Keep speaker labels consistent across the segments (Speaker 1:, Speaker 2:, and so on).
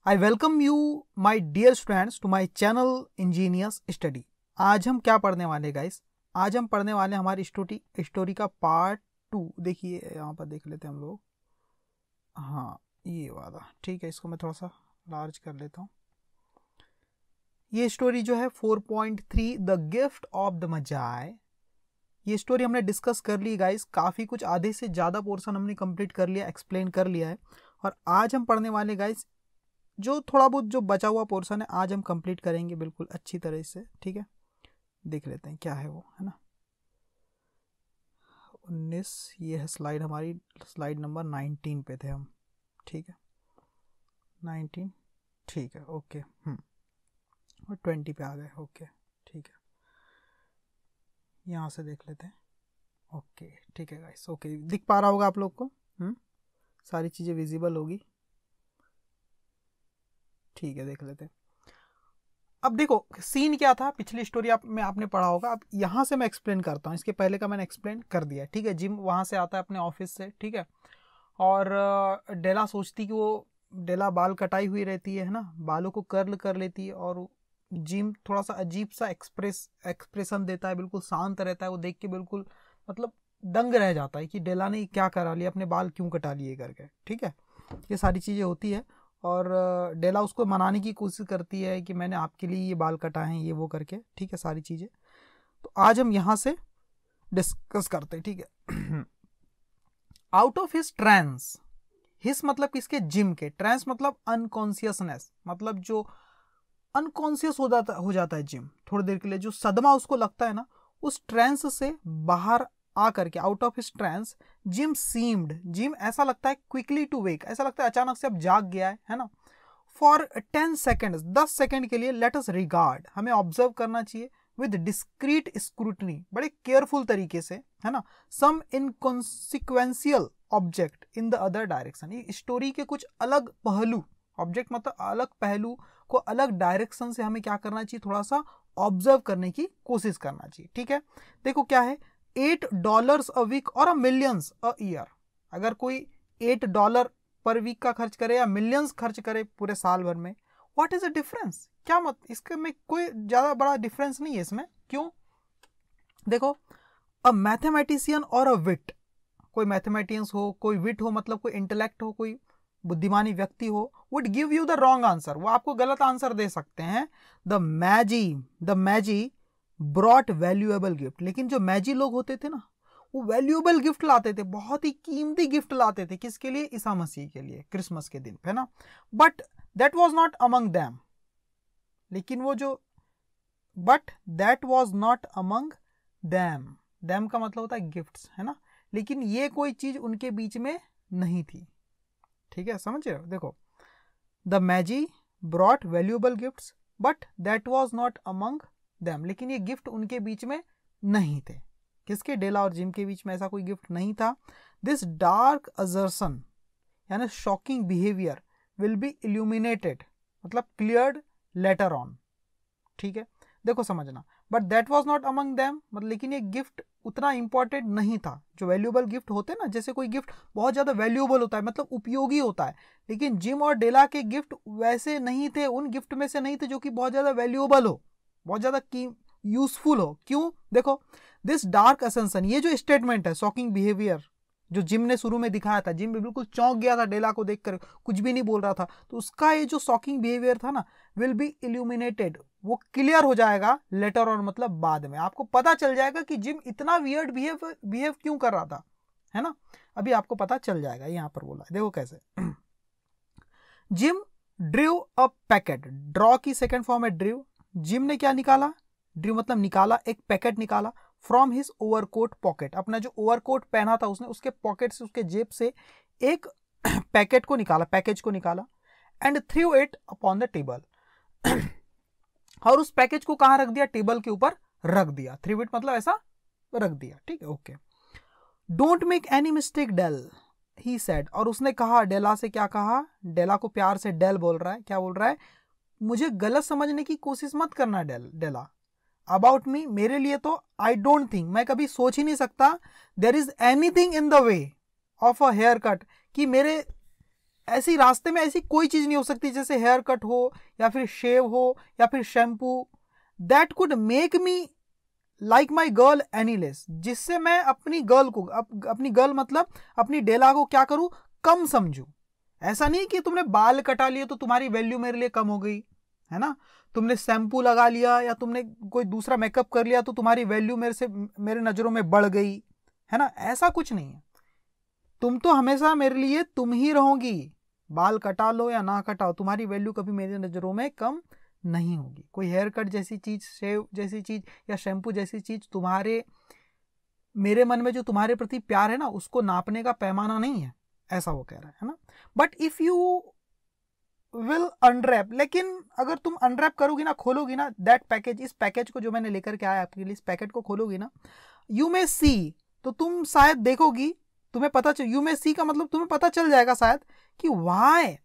Speaker 1: I welcome you my dear students to my channel engineers study. आज हम क्या पढ़ने वाले गाइस? आज हम पढ़ने वाले हमारी स्टोरी का पार्ट 2। देखिए यहाँ पर देख लेते हैं हम लोग। हाँ, ये वाला ठीक है, इसको मैं थोड़ा सा लार्ज कर लेता हूँ। ये स्टोरी जो है 4.3 द गिफ्ट ऑफ द मजाई, ये स्टोरी हमने डिस्कस कर ली गाइस। काफ़ी कुछ, आधे से ज़्यादा पोर्शन हमने कंप्लीट कर लिया, एक्सप्लेन कर लिया है। और आज हम पढ़ने वाले गाइस जो थोड़ा बहुत जो बचा हुआ पोर्शन है आज हम कंप्लीट करेंगे बिल्कुल अच्छी तरह से। ठीक है, देख लेते हैं क्या है वो, है ना। 19, ये है स्लाइड हमारी, स्लाइड नंबर 19 पे थे हम। ठीक है, 19, ठीक है, ओके। और 20 पे आ गए, ओके ठीक है। यहाँ से देख लेते हैं, ओके ठीक है गाइस, ओके दिख पा रहा होगा आप लोग को। सारी चीज़ें विजिबल होगी, ठीक है, देख लेते हैं। अब देखो सीन क्या था, पिछली स्टोरी में आपने पढ़ा होगा। अब यहाँ से मैं एक्सप्लेन करता हूँ, इसके पहले का मैंने एक्सप्लेन कर दिया। ठीक है, जिम वहाँ से आता है अपने ऑफिस से, ठीक है। और डेला सोचती कि वो डेला बाल कटाई हुई रहती है ना, बालों को कर्ल कर लेती है। और जिम थोड़ा सा अजीब सा एक्सप्रेशन देता है, बिल्कुल शांत रहता है। वो देख के बिल्कुल मतलब दंग रह जाता है कि डेला ने क्या करा लिया, अपने बाल क्यों कटा लिए करके। ठीक है, ये सारी चीज़ें होती है। और डेला उसको मनाने की कोशिश करती है कि मैंने आपके लिए ये बाल कटाए हैं, ये वो करके। ठीक है, सारी चीज़ें तो आज हम यहाँ से डिस्कस करते हैं। ठीक है, आउट ऑफ हिज ट्रांस, हिस मतलब किसके? जिम के। ट्रांस मतलब अनकॉन्शियसनेस, मतलब जो अनकॉन्शियस हो जाता है जिम थोड़ी देर के लिए, जो सदमा उसको लगता है ना, उस ट्रांस से बाहर आकर के, out of his trans, gym seemed, gym ऐसा लगता है क्विकली टू वेक, ऐसा लगता है अचानक से अब जाग गया है ना। फॉर 10 सेकेंड, 10 सेकेंड के लिए, लेट अस रिगार्ड, हमें ऑब्जर्व करना चाहिए विद डिस्क्रीट स्क्रूटनी, बड़े केयरफुल तरीके से, है ना, some inconsequential object in the other direction. ये स्टोरी के कुछ अलग पहलू, ऑब्जेक्ट मतलब अलग पहलू को अलग डायरेक्शन से हमें क्या करना चाहिए, थोड़ा सा ऑब्जर्व करने की कोशिश करना चाहिए। ठीक है, देखो क्या है, $8 अ वीक और $millions अ ईयर। अगर कोई $8 पर वीक का खर्च करे या मिलियंस खर्च करे पूरे साल भर में, व्हाट इज अ डिफरेंस? क्या मत, इसके में कोई ज्यादा बड़ा डिफरेंस नहीं है इसमें। क्यों? देखो, अ मैथमेटिशियन और अ विट, कोई मैथमेटिशियंस हो, कोई विट हो, मतलब कोई इंटेलेक्ट हो, कोई बुद्धिमानी व्यक्ति हो, would give you the wrong answer, वो आपको गलत आंसर दे सकते हैं। The magi brought valuable gift, लेकिन जो मैजी लोग होते थे ना, वो वैल्यूएबल गिफ्ट लाते थे, बहुत ही कीमती गिफ्ट लाते थे। किसके लिए? ईसा मसीह के लिए, क्रिसमस के दिन, है ना। But that was not among them, लेकिन वो जो, but that was not among them, them का मतलब होता है गिफ्ट्स, है ना। लेकिन ये कोई चीज उनके बीच में नहीं थी। ठीक है, समझ रहे हो? देखो, the magi brought valuable gifts but that was not among them, लेकिन ये गिफ्ट उनके बीच में नहीं थे। किसके? डेला और जिम के बीच में ऐसा कोई गिफ्ट नहीं था। दिस डार्क असर्शन यानी shocking behaviour will be illuminated, मतलब क्लियर्ड लेटर ऑन। ठीक है, देखो समझना, but that was not among them, मतलब लेकिन ये गिफ्ट उतना इंपॉर्टेंट नहीं था। जो वैल्यूएबल गिफ्ट होते हैं ना, जैसे कोई गिफ्ट बहुत ज्यादा वैल्यूएबल होता है, मतलब उपयोगी होता है, लेकिन जिम और डेला के गिफ्ट वैसे नहीं थे, उन गिफ्ट में से नहीं थे जो कि बहुत ज्यादा वैल्यूएबल हो, बहुत ज्यादा यूजफुल हो। क्यों? देखो, दिस डार्क असेंशन, ये जो स्टेटमेंट है, शॉकिंग बिहेवियर, जो जिम ने शुरू में दिखाया था, जिम भी बिल्कुल चौंक गया था डेला को देखकर, कुछ भी नहीं बोल रहा था, तो उसका ये जो शॉकिंग बिहेवियर था ना, विल बी इल्यूमिनेटेड, वो क्लियर हो जाएगा लेटर ऑन, मतलब बाद में आपको पता चल जाएगा कि जिम इतना वियर्ड बिहेव क्यों कर रहा था, है ना। अभी आपको पता चल जाएगा, यहां पर बोला, देखो कैसे। जिम ड्रीव अ पैकेट, ड्रॉ की सेकेंड फॉर्म है ड्रीव। जिम ने क्या निकाला? ड्रीव मतलब निकाला, एक पैकेट निकाला फ्रॉम हिज ओवरकोट पॉकेट, अपना जो ओवरकोट पहना था उसने, उसके पॉकेट से, उसके जेब से एक पैकेट को निकाला, पैकेज को निकाला, and through it upon the table, और उस पैकेज को कहां रख दिया? टेबल के ऊपर रख दिया। थ्रू इट मतलब ऐसा रख दिया। ठीक है, okay. Don't make any mistake Dell, he said, और उसने कहा, डेला से क्या कहा? डेला को प्यार से डेल बोल रहा है, क्या बोल रहा है? मुझे गलत समझने की कोशिश मत करना डेला, अबाउट मी, मेरे लिए तो, आई डोंट थिंक, मैं कभी सोच ही नहीं सकता, there is anything in the way of a haircut, कि मेरे ऐसी रास्ते में ऐसी कोई चीज नहीं हो सकती जैसे हेयर कट हो या फिर शेव हो या फिर shampoo, that could make me like my girl any less, जिससे मैं अपनी गर्ल को, अपनी गर्ल मतलब अपनी डेला को क्या करूं, कम समझूं। ऐसा नहीं कि तुमने बाल कटा लिए तो तुम्हारी वैल्यू मेरे लिए कम हो गई, है ना, तुमने शैम्पू लगा लिया या तुमने कोई दूसरा मेकअप कर लिया तो तुम्हारी वैल्यू मेरे नजरों में बढ़ गई, है ना, ऐसा कुछ नहीं है। तुम तो हमेशा मेरे लिए तुम ही रहोगी, बाल कटा लो या ना कटाओ, तुम्हारी वैल्यू कभी मेरी नजरों में कम नहीं होगी। कोई हेयर कट जैसी चीज, शेव जैसी चीज या शैम्पू जैसी चीज तुम्हारे मेरे मन में जो तुम्हारे प्रति प्यार है ना, उसको नापने का पैमाना नहीं है, ऐसा वो कह रहा है ना। But if you will unwrap, लेकिन अगर तुम अनरैप करोगी ना, खोलोगी ना दैट पैकेज, इस पैकेज को जो मैंने लेकर के आया आपके लिए, इस पैकेट को खोलोगी ना, यू मे सी, तो तुम शायद देखोगी, तुम्हें पता चल, यू मे सी का मतलब तुम्हें पता चल जाएगा शायद कि why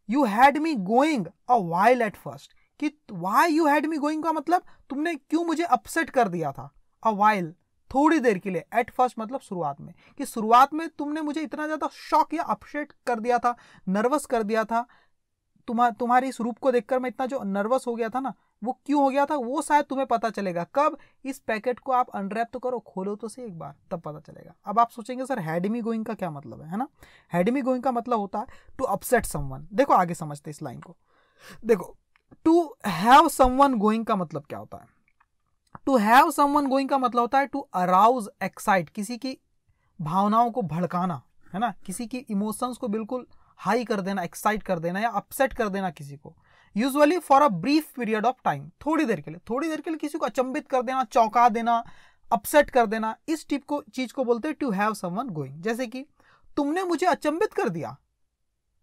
Speaker 1: you had me going a while at first, कि why you had me going का मतलब तुमने क्यों मुझे अपसेट कर दिया था, अ वाइल थोड़ी देर के लिए, एट फर्स्ट मतलब शुरुआत में, कि शुरुआत में तुमने मुझे इतना ज्यादा शॉक या अपसेट कर दिया था, नर्वस कर दिया था, तुम्हारी इस रूप को देखकर मैं इतना जो नर्वस हो गया था ना, वो क्यों हो गया था, वो शायद तुम्हें पता चलेगा कब, इस पैकेट को आप अनरैप तो करो, खोलो तो सही एक बार, तब पता चलेगा। अब आप सोचेंगे सर हैड मी गोइंग का क्या मतलब है ना, हैड मी गोइंग का मतलब होता है टू अपसेट समवन। देखो आगे समझते इस लाइन को, देखो टू हैव समवन गोइंग का मतलब क्या होता है, टू हैव समवन गोइंग का मतलब होता है टू अराउज एक्साइट, किसी की भावनाओं को भड़काना, है ना, किसी की इमोशंस को बिल्कुल हाई कर देना, एक्साइट कर देना या अपसेट कर देना किसी को, usually for a brief period of time, थोड़ी देर के लिए किसी को अचंभित कर देना, चौंका देना, अपसेट कर देना, इस टिप को चीज को बोलते हैं टू हैव समवन गोइंग। जैसे कि तुमने मुझे अचंभित कर दिया,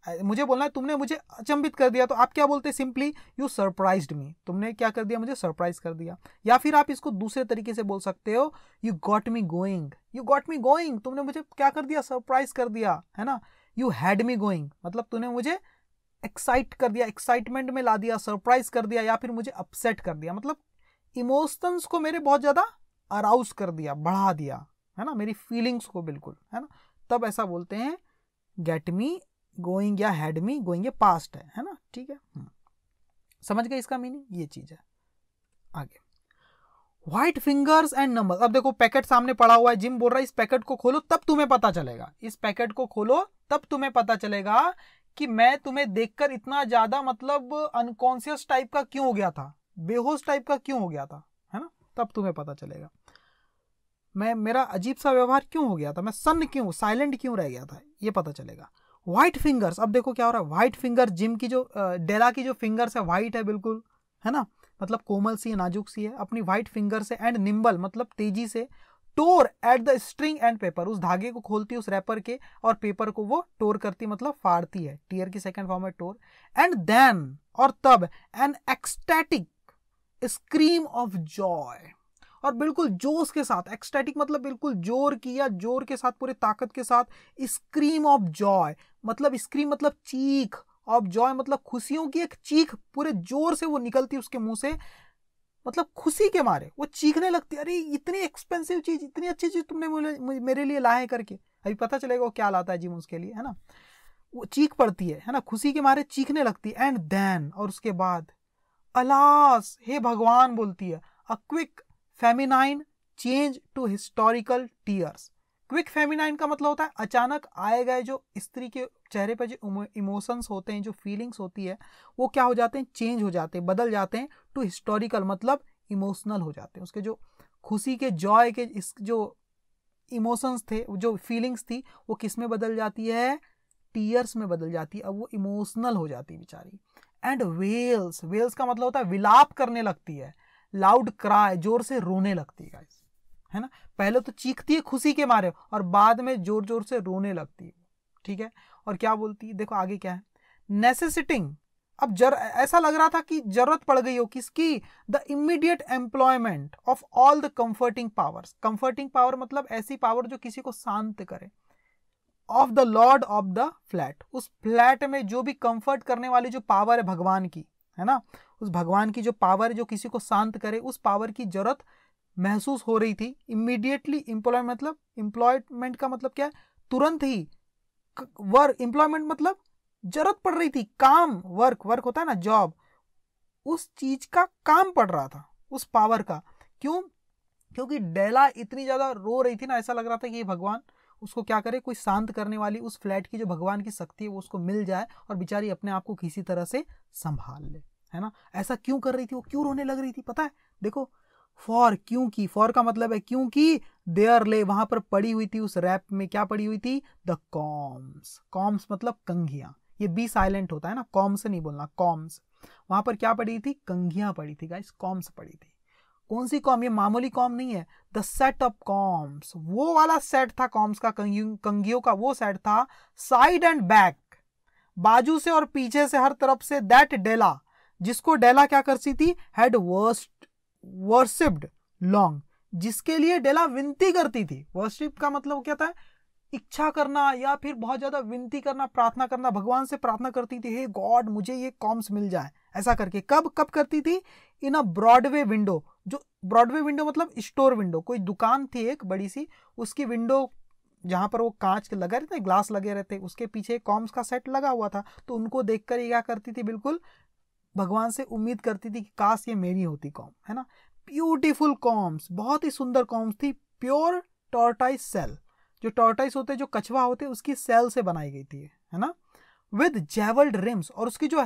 Speaker 1: मुझे बोलना है तुमने मुझे अचंभित कर दिया, तो आप क्या बोलते हैं, सिंपली यू सरप्राइज्ड मी, तुमने क्या कर दिया, मुझे सरप्राइज कर दिया। या फिर आप इसको दूसरे तरीके से बोल सकते हो, you got me going, you got me going, तुमने मुझे क्या कर दिया, सरप्राइज कर दिया, है ना। यू हैड मी गोइंग मतलब तूने मुझे एक्साइट कर दिया, एक्साइटमेंट में ला दिया, सरप्राइज कर दिया, या फिर मुझे अपसेट कर दिया, मतलब इमोशंस को मेरे बहुत ज्यादा अराउज कर दिया, बढ़ा दिया, है ना, मेरी फीलिंग्स को बिल्कुल, है ना, तब ऐसा बोलते हैं गेट मी गोइंग या हैड मी गोइंग, ये पास्ट है ना, ठीक है। समझ गए इसका मीनिंग, ये चीज है। आगे व्हाइट फिंगर्स एंड नंबर, अब देखो पैकेट सामने पड़ा हुआ है, जिम बोल रहा है इस पैकेट को खोलो तब तुम्हें पता चलेगा, इस पैकेट को खोलो तब तुम्हें पता चलेगा कि मैं तुम्हें देखकर इतना ज्यादा मतलब अनकॉन्शियस टाइप का क्यों हो गया था, बेहोश टाइप का क्यों हो गया था, है ना, तब तुम्हें पता चलेगा मेरा अजीब सा व्यवहार क्यों हो गया था, मैं सन्न क्यों, साइलेंट क्यों रह गया था, ये पता चलेगा। व्हाइट फिंगर्स, अब देखो क्या हो रहा है, व्हाइट फिंगर, जिम की जो डेला की जो फिंगर्स है व्हाइट है बिल्कुल, है ना, मतलब कोमल सी, नाजुक सी है, अपनी व्हाइट फिंगर से, एंड निम्बल मतलब तेजी से, tore at the string and paper, उस धागे को खोलती है, उस रैपर के और पेपर को वो टोर करती मतलब फाड़ती है, टीयर की सेकंड फॉर्म है टोर, एंड देन और तब an ecstatic scream of joy, और बिल्कुल जोश के साथ, एक्सटैटिक मतलब बिल्कुल जोर की या जोर के साथ, पूरे ताकत के साथ, स्क्रीम ऑफ जॉय मतलब स्क्रीम मतलब चीख, ऑफ जॉय मतलब खुशियों की एक चीख, पूरे जोर से वो निकलती उसके मुंह से, मतलब खुशी के मारे वो चीखने लगती, अरे इतनी एक्सपेंसिव चीज, इतनी अच्छी चीज तुमने मेरे लिए लाए करके, अभी पता चलेगा वो क्या लाता है जिम उसके लिए, है ना, वो चीख पड़ती है ना, खुशी के मारे चीखने लगती, एंड देन और उसके बाद अलास, हे भगवान बोलती है, a quick feminine change to historical tears. Quick feminine का मतलब होता है अचानक आए गए जो स्त्री के चेहरे पर जो इमोशंस होते हैं, जो फीलिंग्स होती है, वो क्या हो जाते हैं, चेंज हो जाते हैं, बदल जाते हैं, टू हिस्टोरिकल मतलब इमोशनल हो जाते हैं, उसके जो खुशी के, जॉय के इस जो इमोशंस थे, जो फीलिंग्स थी, वो किस में बदल जाती है, टीयर्स में बदल जाती है, अब वो इमोशनल हो जाती है बेचारी। एंड वेल्स, वेल्स का मतलब होता है विलाप करने लगती है, लाउड क्राई, जोर से रोने लगती है गाइस, है ना, पहले तो चीखती है खुशी के मारे और बाद में जोर जोर से रोने लगती है, ठीक है। और क्या बोलती है, देखो आगे क्या है, नेसेसिटिंग, अब ऐसा लग रहा था कि जरूरत पड़ गई हो किसकी, the immediate employment of all the comforting powers, comforting power मतलब ऐसी पावर जो किसी को शांत करे, of the Lord of the flat, उस फ्लैट में जो भी कंफर्ट करने वाली जो पावर है भगवान की, है ना, उस भगवान की जो पावर जो किसी को शांत करे, उस पावर की जरूरत महसूस हो रही थी। इमीडिएटली एम्प्लॉयमेंट मतलब, एम्प्लॉयमेंट का मतलब क्या है, तुरंत ही, वर्क एम्प्लॉयमेंट मतलब जरूरत पड़ रही थी, काम, वर्क, वर्क होता है ना जॉब, उस चीज का काम पड़ रहा था, उस पावर का। क्यों? क्योंकि डेला इतनी ज्यादा रो रही थी ना, ऐसा लग रहा था कि ये भगवान उसको क्या करे, कोई शांत करने वाली उस फ्लैट की जो भगवान की शक्ति है वो उसको मिल जाए और बेचारी अपने आप को किसी तरह से संभाल ले, है ना। ऐसा क्यों कर रही थी वो, क्यों रोने लग रही थी पता है? देखो, फॉर, क्योंकि, फॉर का मतलब है क्योंकि, देयर ले, वहां पर पड़ी हुई थी, उस रैप में क्या पड़ी हुई थी, द कॉम्स। कॉम्स मतलब कंघियां, ये बी साइलेंट होता है ना, कॉम से नहीं बोलना, कॉम्स। वहां पर क्या पड़ी थी, कंघियां पड़ी थी गाइस, कॉम्स पड़ी थी। कौन सी कॉम? ये मामूली कॉम नहीं है, द सेट ऑफ कॉम्स, वो वाला सेट था कॉम्स का, कंघियों का वो सेट था, साइड एंड बैक, बाजू से और पीछे से, हर तरफ से, दैट डेला, जिसको डेला क्या करती थी, हैड वर्शिप्ड लॉन्ग, जिसके लिए डेला विनती करती थी। वर्शिप का मतलब क्या था, इच्छा करना या फिर बहुत ज्यादा विनती करना, प्रार्थना करना, भगवान से प्रार्थना करती थी, हे गॉड मुझे ये कॉम्स मिल जाए, ऐसा करके। कब कब करती थी? इन अ ब्रॉडवे विंडो, जो ब्रॉडवे विंडो मतलब स्टोर विंडो, कोई दुकान थी एक बड़ी सी, उसकी विंडो जहां पर वो कांच के लगे रहते, ग्लास लगे रहते, उसके पीछे कॉम्स का सेट लगा हुआ था, तो उनको देखकर ये क्या करती थी, बिल्कुल भगवान से उम्मीद करती थी कि काश ये मेरी होती कॉम, है ना। ब्यूटीफुल कॉम्स, बहुत ही सुंदर कॉम्स थी, प्योर टॉर्टाइस सेल, जो टॉर्टाइस होते, जो कछवा होते, उसकी सेल से बनाई गई थी, है ना। विद जेवल्ड रिम्स, और उसकी जो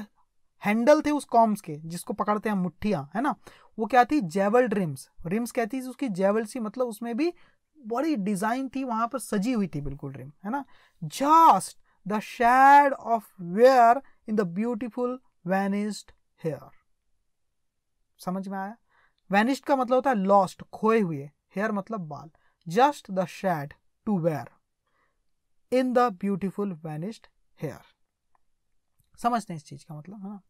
Speaker 1: हैंडल थे उस कॉम्स के, जिसको पकड़ते हैं मुट्ठियां, है ना, वो क्या थी, जेवल्ड रिम्स। रिम्स कहती थी उसकी जेवल्ड सी, मतलब उसमें भी बड़ी डिजाइन थी, वहां पर सजी हुई थी बिल्कुल रिम, है ना। Just the shade of wear in the beautiful vanished hair. समझ में आया? वैनिस्ड का मतलब होता है लॉस्ट, खोए हुए, हेयर मतलब बाल। Just the shade to wear in the beautiful vanished hair. समझते हैं इस चीज का मतलब, है ना।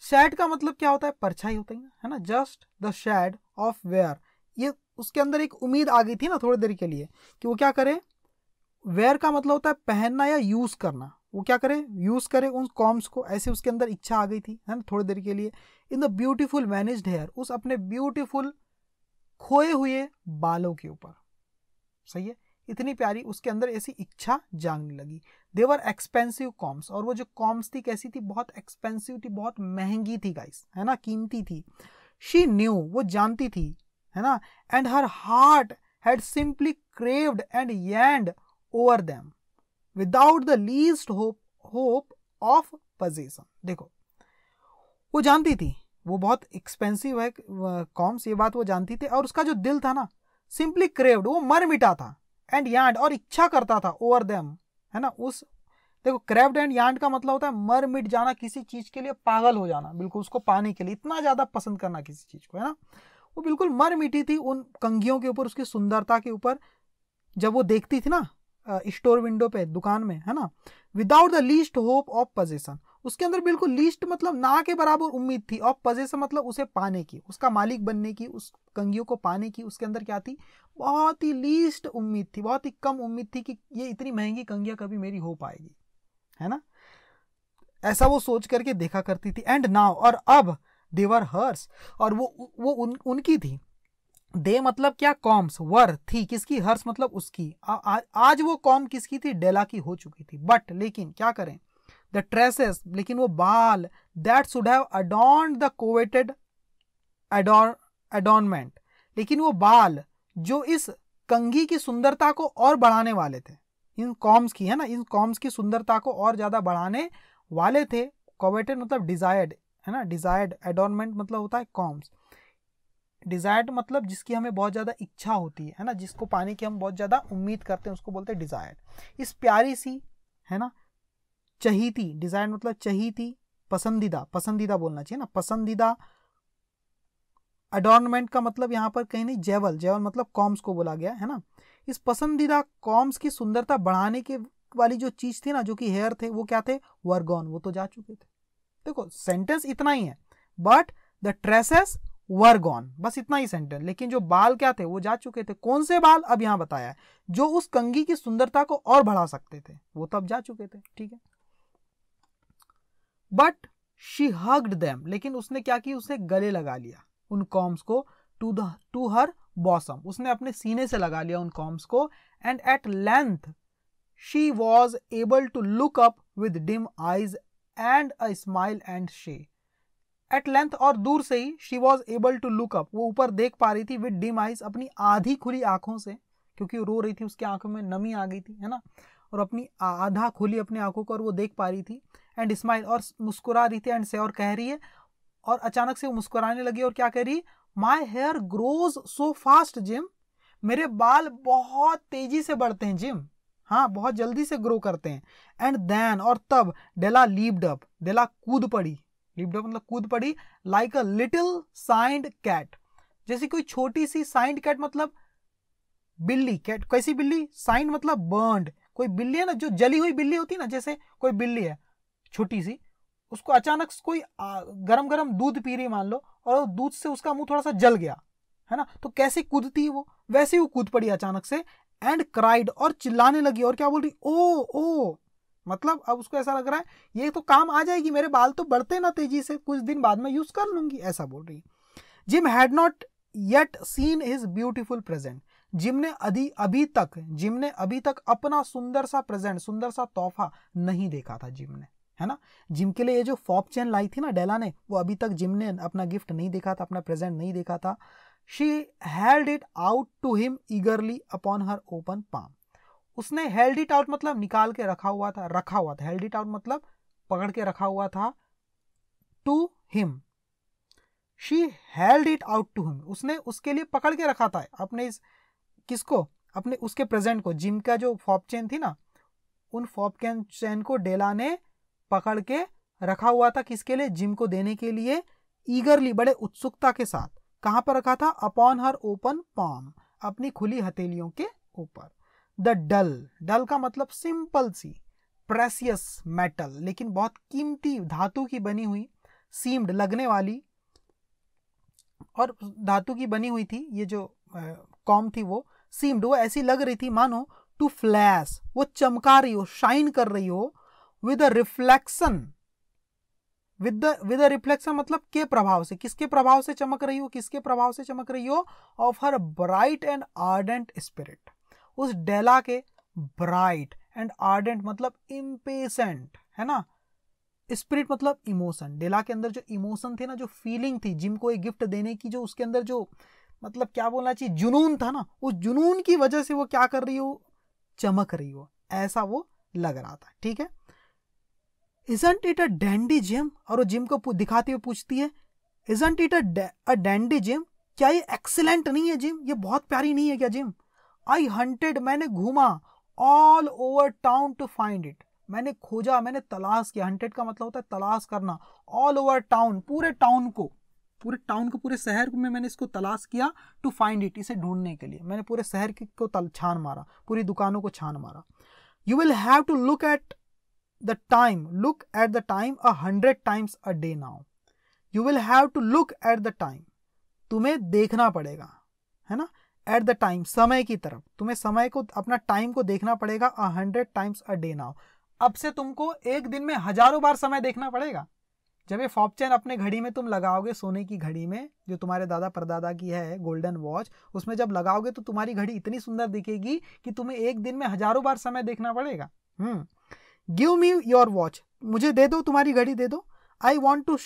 Speaker 1: शेड का मतलब क्या होता है, परछाई होता है ना। Just the shade of wear, ये उसके अंदर एक उम्मीद आ गई थी ना थोड़ी देर के लिए कि वो क्या करे। वेयर का मतलब होता है पहनना या यूज करना, वो क्या करे, यूज करे उन कॉम्स को, ऐसे उसके अंदर इच्छा आ गई थी, है ना, थोड़ी देर के लिए। In the beautiful vanished hair, उस अपने ब्यूटीफुल खोए हुए बालों के ऊपर। सही है, इतनी प्यारी उसके अंदर ऐसी इच्छा जागने लगी। देवर एक्सपेंसिव कॉम्स, और वो जो कॉम्स थी कैसी थी, बहुत एक्सपेंसिव थी, बहुत महंगी थी गाइस, है ना, कीमती थी। शी न्यू, वो जानती थी, है ना, and her heart had simply craved and yearned over them without the least hope of possession. देखो, वो जानती थी वो बहुत एक्सपेंसिव है कॉम्स, ये बात वो जानती थी, और उसका जो दिल था ना, सिंपली क्रेव्ड, वो मर मिटा था, एंड यांड, और इच्छा करता था, ओवर देम, है ना, उस, देखो क्रेव्ड एंड यांड का मतलब होता है मर मिट जाना, किसी चीज के लिए पागल हो जाना, बिल्कुल उसको पाने के लिए इतना ज्यादा पसंद करना किसी चीज को, है ना। वो बिल्कुल मर मिटी थी उन कंघियों के ऊपर, उसकी सुंदरता के ऊपर, जब वो देखती थी ना स्टोर विंडो पे, दुकान में, है ना। Without the least hope of possession, उसके अंदर बिल्कुल लीस्ट मतलब ना के बराबर उम्मीद थी, ऑफ पोजेशन मतलब उसे पाने की, उसका मालिक बनने की, उस कंघियों को पाने की, उसके अंदर क्या थी, बहुत ही लीस्ट उम्मीद थी, बहुत ही कम उम्मीद थी कि ये इतनी महंगी कंघियां कभी मेरी हो पाएगी, है ना। ऐसा वो सोच करके देखा करती थी। एंड नाउ, और अब, देवर हर्स, और वो उनकी थी। दे मतलब क्या, कॉम्स, वर थी किसकी, हर्स मतलब उसकी। आज वो कॉम किसकी थी, डेला की हो चुकी थी। बट लेकिन क्या करें, द ट्रेसेस, लेकिन वो बाल, that should have adorned the coveted adornment, लेकिन वो बाल जो इस कंघी की सुंदरता को और बढ़ाने वाले थे, इन कॉम्स की, है ना, इन कॉम्स की सुंदरता को और ज्यादा बढ़ाने वाले थे। कोवेटेड मतलब डिजायर्ड, है ना, डिजायर्ड, अडॉर्नमेंट मतलब होता है कॉम्स। डिजायर्ड मतलब जिसकी हमें बहुत ज्यादा इच्छा होती है ना, जिसको पाने की हम बहुत ज्यादा उम्मीद करते हैं, उसको बोलते हैं डिजायर्ड। इस प्यारी सी, है ना, चहीती, डिजायर्ड मतलब चहीती, पसंदीदा, पसंदीदा बोलना चाहिए ना, पसंदीदा। अडॉर्नमेंट का मतलब यहाँ पर कहीं नहीं, जेवल, जेवल मतलब कॉम्स को बोला गया, है ना। इस पसंदीदा कॉम्स की सुंदरता बढ़ाने के वाली जो चीज थी ना, जो कि हेयर थे, वो क्या थे, वर्गॉन, वो तो जा चुके थे। देखो सेंटेंस इतना ही है, but the traces were gone, बस इतना ही सेंटेंस। लेकिन जो बाल क्या थे, वो जा चुके थे। कौन से बाल, अब यहां बताया है, जो उस कंघी की सुंदरता को और बढ़ा सकते थे, वो तब जा चुके थे, ठीक है। बट शी हग्ड देम, लेकिन उसने क्या की, उसने गले लगा लिया उन कॉम्स को, टू हर बॉसम, उसने अपने सीने से लगा लिया उन कॉम्स को। And at length she was able to look up with dim eyes and a smile and she. At length, और दूर से ही, she was able to look up, वो ऊपर देख पा रही थी, with dim eyes, अपनी आधी खुली आंखों से, क्योंकि वो रो रही थी, उसकी आंखों में नमी आ गई थी, है ना, और अपनी आधा खुली अपनी आंखों को और वो देख पा रही थी, एंड स्माइल, और मुस्कुरा रही थी, एंड से, और कह रही है, और अचानक से वो मुस्कुराने लगी और क्या कह रही, my hair grows so fast Jim, मेरे बाल बहुत तेजी से बढ़ते हैं जिम, हाँ बहुत जल्दी से ग्रो करते हैं, एंड देन, और तब, डेला लीप्ड अप, डेला कूद पड़ी, लीप्ड अप मतलब कूद पड़ी, like a little singed cat, जैसे कोई छोटी सी, साइंड कैट मतलब बिल्ली, कैट कैसी बिल्ली, साइंड मतलब बर्न्ड, कोई बिल्ली है ना जो जली हुई बिल्ली होती है ना, जैसे कोई बिल्ली है छोटी सी, उसको अचानक कोई गरम गरम दूध पी रही मान लो, और दूध से उसका मुंह थोड़ा सा जल गया, है ना, तो कैसे कूदती है वो, वैसे ही वो कूद पड़ी अचानक से, एंड क्राइड, और चिल्लाने लगी, और क्या बोल रही, ओ ओ, मतलब अब उसको ऐसा लग रहा है ये तो काम आ जाएगी, मेरे बाल तो बढ़ते ना तेजी से, कुछ दिन बाद में यूज कर लूंगी, ऐसा बोल रही। Gym had not yet seen his beautiful present, gym ने अभी तक अपना सुंदर सा प्रेजेंट, सुंदर सा तोहफा नहीं देखा था जिम ने, है ना, जिम के लिए ये जो फॉप चेन लाई थी ना डेला ने, वो अभी तक जिम ने अपना गिफ्ट नहीं देखा था, अपना प्रेजेंट नहीं देखा था। She held it out to him eagerly upon her open palm, उसने हेल्ड इट आउट मतलब निकाल के रखा हुआ था, हेल्ड इट आउट मतलब पकड़ के रखा हुआ था, to him, she held it out to him, उसने उसके लिए पकड़ के रखा था, अपने इस किसको, अपने उसके प्रेजेंट को, जिम का जो फॉप चेन थी ना, उन फॉप चेन को डेला ने पकड़ के रखा हुआ था, किसके लिए, जिम को देने के लिए, ईगरली बड़े उत्सुकता के साथ, कहां पर रखा था, अपॉन हर ओपन पाम, अपनी खुली हथेलियों के ऊपर। द डल का मतलब सिंपल सी, प्रेसियस मेटल, लेकिन बहुत कीमती धातु की बनी हुई, सीम्ड लगने वाली, और धातु की बनी हुई थी ये जो कॉम थी, वो सीम्ड, वो ऐसी लग रही थी मानो टू फ्लैश, वो चमका रही हो, शाइन कर रही हो, with a reflection, with a reflection मतलब के प्रभाव से, किसके प्रभाव से चमक रही हो, किसके प्रभाव से चमक रही हो, of her bright and ardent spirit, उस डेला के ब्राइट एंड आर्डेंट मतलब इम्पेशेंट, है ना, स्पिरिट मतलब इमोशन, डेला के अंदर जो इमोशन थे ना, जो फीलिंग थी जिम को एक गिफ्ट देने की, जो उसके अंदर जो मतलब क्या बोलना चाहिए, जुनून था ना, उस जुनून की वजह से वो क्या कर रही हो, चमक रही हो, ऐसा वो लग रहा था, ठीक है। Isn't it a dandy gym, और वो जिम को दिखाती हुई पूछती है, Isn't it a dandy gym, क्या ये एक्सीलेंट नहीं है जिम, ये बहुत प्यारी नहीं है क्या जिम, आई हंटेड, मैंने घूमा, all over town to find it, मैंने खोजा, मैंने तलाश किया, हंटेड का मतलब होता है तलाश करना, ऑल ओवर टाउन, पूरे टाउन को, पूरे शहर में मैंने इसको तलाश किया, टू फाइंड इट, इसे ढूंढने के लिए मैंने पूरे शहर को छान मारा, पूरी दुकानों को छान मारा। You will have to look at the time 100 times a day now, you will have to look at the time, तुम्हें देखना पड़ेगा, है ना, at the time समय की तरफ, तुम्हें समय को, अपना टाइम को देखना पड़ेगा, 100 times a day now, अब से तुमको एक दिन में हजारों बार समय देखना पड़ेगा। जब ये फॉप चेन अपने घड़ी में तुम लगाओगे, सोने की घड़ी में जो तुम्हारे दादा परदादा की है गोल्डन वॉच, उसमें जब लगाओगे तो तुम्हारी घड़ी इतनी सुंदर दिखेगी कि तुम्हें एक दिन में हजारों बार समय देखना पड़ेगा। गिव मी योर वॉच, मुझे दे दो, तुम्हारी घड़ी दे दो। I want to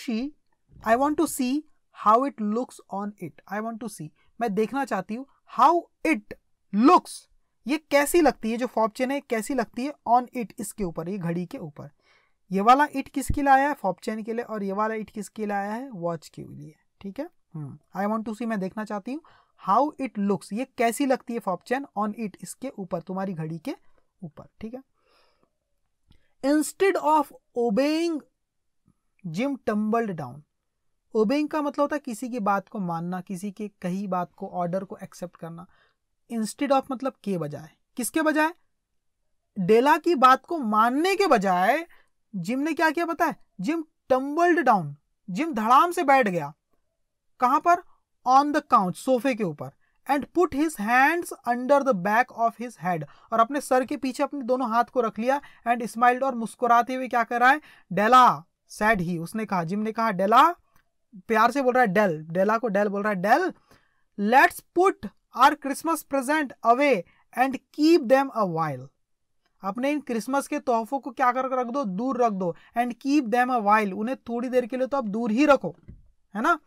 Speaker 1: see how it looks on it, I want to see, मैं देखना चाहती हूँ, हाउ इट लुक्स, ये कैसी लगती है, जो फॉप चेन है कैसी लगती है, ऑन इट, इसके ऊपर, ये घड़ी के ऊपर। ये वाला इट किसके लिए आया है, फॉप चेन के लिए, और ये वाला इट किसके लिए आया है, वॉच के लिए, ठीक है। आई वॉन्ट टू सी, मैं देखना चाहती हूँ, हाउ इट लुक्स, ये कैसी लगती है फॉप चेन, ऑन इट, इसके ऊपर, तुम्हारी घड़ी के ऊपर, ठीक है। Instead of obeying gym tumbled down, obeying का मतलब होता है किसी की बात को मानना, किसी के कही बात को, ऑर्डर को एक्सेप्ट करना। इंस्टेड ऑफ मतलब के बजाय, किसके बजाय, डेला की बात को मानने के बजाय जिम ने क्या किया पता है, जिम टम्बल्ड डाउन, जिम धड़ाम से बैठ गया, कहां पर, ऑन द काउच, सोफे के ऊपर, and put his hands under the back of his head, और अपने सर के पीछे अपने दोनों हाथ को रख लिया, एंड स्माइल्ड, और मुस्कुराते हुए क्या कर रहा है, डेला सैड ही, उसने कहा, जिम ने कहा, डेला, प्यार से बोल रहा है डेल, डेला को डेल बोल रहा है, Dell let's put our Christmas present away and keep them a while, अपने इन क्रिसमस के तोहफों को क्या कर रख दो, दूर रख दो। And keep them a while, उन्हें थोड़ी देर के लिए तो आप दूर ही रखो, है ना।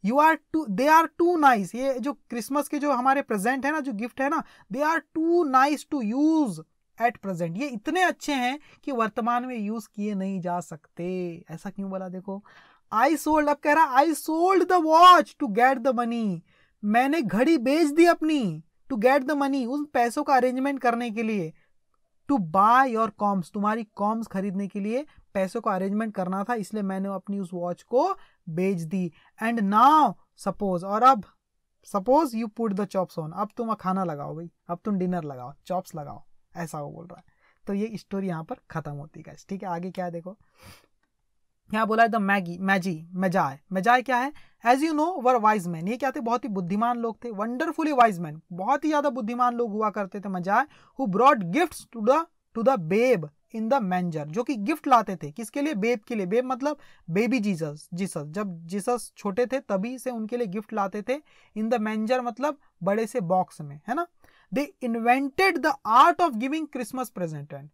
Speaker 1: दे आर टू नाइस, ये जो क्रिसमस के जो हमारे प्रेजेंट है ना, जो गिफ्ट है ना, they are too nice to use at present, ये इतने अच्छे हैं कि वर्तमान में यूज किए नहीं जा सकते। ऐसा क्यों बोला, देखो आई सोल्ड, अब कह रहा I sold the watch to get the money, मैंने घड़ी बेच दी अपनी, टू गेट द मनी, उन पैसों का अरेंजमेंट करने के लिए, टू बाय योर कॉम्स, तुम्हारी कॉम्स खरीदने के लिए पैसों का अरेंजमेंट करना था, इसलिए मैंने अपनी उस वॉच को बेच दी। एंड नाउ सपोज, और अब suppose you put the chops on, अब तुम खाना लगाओ भाई, अब तुम डिनर लगाओ, चॉप्स लगाओ, ऐसा वो बोल रहा है। तो ये स्टोरी यहाँ पर खत्म होती है। ठीक है, आगे क्या है देखो, यहाँ बोला है द मैजाय क्या है, as you know were wise men, ये क्या थे, बहुत ही बुद्धिमान लोग थे, वंडरफुली वाइज मैन, बहुत ही ज्यादा बुद्धिमान लोग हुआ करते थे magi, who brought gifts to the babe in the manger, जो कि गिफ्ट लाते थे, किसके लिए, बेब के लिए, बेब मतलब बेबी जीसस, जब जीसस छोटे थे तभी से उनके लिए गिफ्ट लाते थे, इन द मैंजर मतलब बड़े से बॉक्स में, है ना। They invented the art of giving Christmas present, and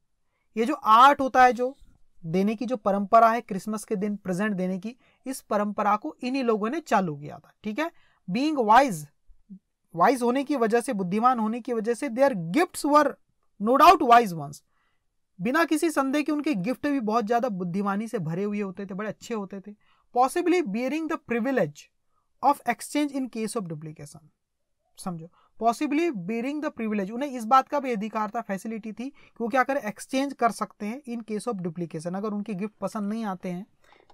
Speaker 1: ये जो आर्ट होता है, जो देने की जो परंपरा है क्रिसमस के दिन प्रेजेंट देने की, इस परंपरा को इन्हीं लोगों ने चालू किया था। ठीक है, बीइंग वाइज होने की वजह से, बुद्धिमान होने की वजह से, their gifts were no doubt wise ones, बिना किसी संदेह के उनके गिफ्ट भी बहुत ज्यादा बुद्धिमानी से भरे हुए होते थे, बड़े अच्छे होते थे। Possibly bearing the privilege of exchange in case of duplication, समझो, पॉसिबली बियरिंग द प्रिविलेज, उन्हें इस बात का भी अधिकार था, फैसिलिटी थी कि वो क्या करें, एक्सचेंज कर सकते हैं इन केस ऑफ डुप्लीकेशन, अगर उनके गिफ्ट पसंद नहीं आते हैं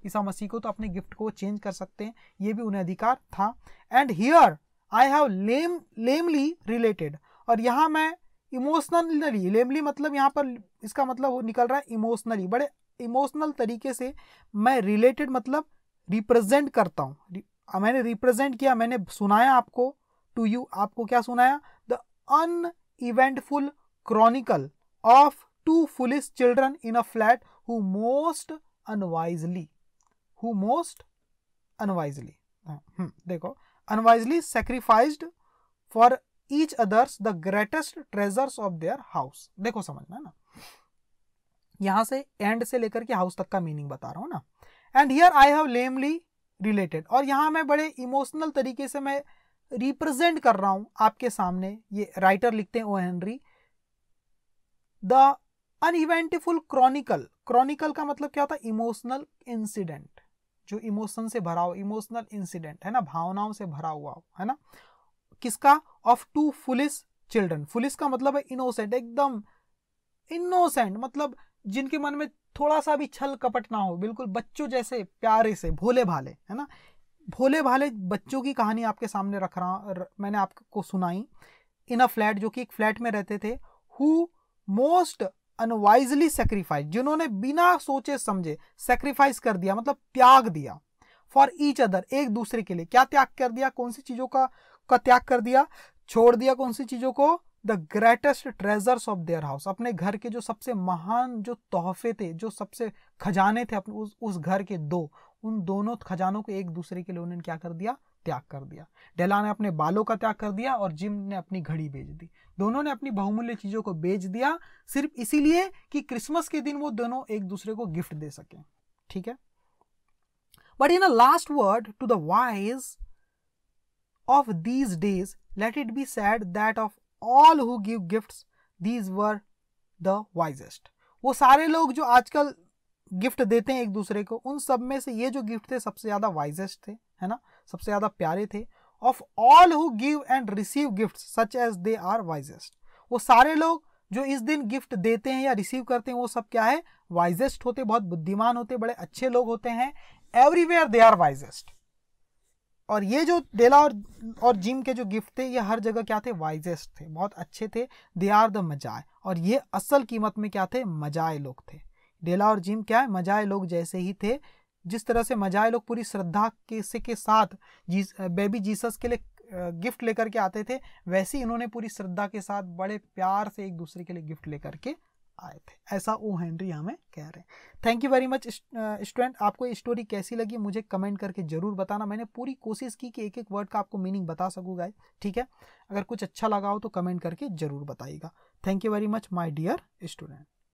Speaker 1: ईसा मसीह को तो अपने गिफ्ट को चेंज कर सकते हैं, ये भी उन्हें अधिकार था। And here I have lamely related, और यहाँ मैं इमोशनली, लेमली मतलब यहाँ पर इसका मतलब वो निकल रहा है इमोशनली, बड़े इमोशनल तरीके से मैं रिलेटेड मतलब रिप्रेजेंट करता हूँ, मैंने रिप्रेजेंट किया, मैंने सुनाया आपको, टू यू, आपको क्या सुनाया, the uneventful chronicle of two foolish children in a flat who most unwisely देखो, unwisely sacrificed for each others the greatest treasures of their house. देखो समझना है ना, यहां से एंड से लेकर के हाउस तक का मीनिंग बता रहा हूं ना। And here I have lamely related, और यहां मैं बड़े इमोशनल तरीके से मैं रिप्रेजेंट कर रहा हूं आपके सामने, ये राइटर लिखते हैं O Henry, the uneventful chronicle का मतलब क्या होता है, इमोशनल इंसिडेंट, जो इमोशन से भरा हो, इमोशनल इंसिडेंट है ना, भावनाओं से भरा हुआ हो, है ना, किसका, of two foolish children, foolish का मतलब है इनोसेंट, एकदम इनोसेंट, मतलब जिनके मन में थोड़ा सा भी छल कपट ना हो, बिल्कुल बच्चों जैसे प्यारे से भोले भाले, है ना, भोले भाले बच्चों की कहानी आपके सामने रख रहा, मैंने आपको सुनाई, इन अ फ्लैट, जो कि एक फ्लैट में रहते थे, हु मोस्ट अनवाइजली सैक्रिफाइस, जिन्होंने बिना सोचे समझे सैक्रिफाइस कर दिया, मतलब त्याग दिया, फॉर ईच अदर, एक दूसरे के लिए, क्या त्याग कर दिया, कौन सी चीजों का त्याग कर दिया, छोड़ दिया, कौन सी चीजों को, the greatest treasures of their house, अपने घर के जो सबसे महान जो तोहफे थे, जो सबसे खजाने थे अपने उस घर के, उन दोनों खजानों को एक दूसरे के लिए उन्होंने क्या कर दिया, त्याग कर दिया। डेला ने अपने बालों का त्याग कर दिया और जिम ने अपनी घड़ी बेच दी, दोनों ने अपनी बहुमूल्य चीजों को बेच दिया, सिर्फ इसीलिए कि क्रिसमस के दिन वो दोनों एक दूसरे को गिफ्ट दे सके। ठीक है, but in a last word to the wise of these days, let it be said that of all who give gifts, these were the wisest. वो सारे लोग जो आजकल गिफ्ट देते हैं एक दूसरे को, उन सब में से ये जो गिफ्ट थे सबसे ज्यादा वाइजेस्ट थे, है ना, सबसे ज्यादा प्यारे थे। Of all who give and receive gift such as they are wisest, वो सारे लोग जो इस दिन गिफ्ट देते हैं या रिसीव करते हैं वो सब क्या है, वाइजेस्ट होते, बहुत बुद्धिमान होते, बड़े अच्छे लोग होते हैं। एवरीवेयर दे आर वाइजेस्ट, और ये जो डेला और जिम के जो गिफ्ट थे ये हर जगह क्या थे, वाइजेस्ट थे, बहुत अच्छे थे। दे आर द मजाए, और ये असल कीमत में क्या थे, मजाए लोग थे। डेला और जिम क्या है, मजाए लोग जैसे ही थे, जिस तरह से मजाए लोग पूरी श्रद्धा के साथ बेबी जीसस के लिए गिफ्ट लेकर के आते थे, वैसे ही इन्होंने पूरी श्रद्धा के साथ बड़े प्यार से एक दूसरे के लिए गिफ्ट लेकर के आए थे, ऐसा ओ हेनरी हमें कह रहे हैं। Thank you very much student, आपको ये स्टोरी कैसी लगी मुझे कमेंट करके जरूर बताना। मैंने पूरी कोशिश की कि एक एक वर्ड का आपको मीनिंग बता सकूँ गाइस, ठीक है। अगर कुछ अच्छा लगा हो तो कमेंट करके जरूर बताइएगा। Thank you very much my dear student.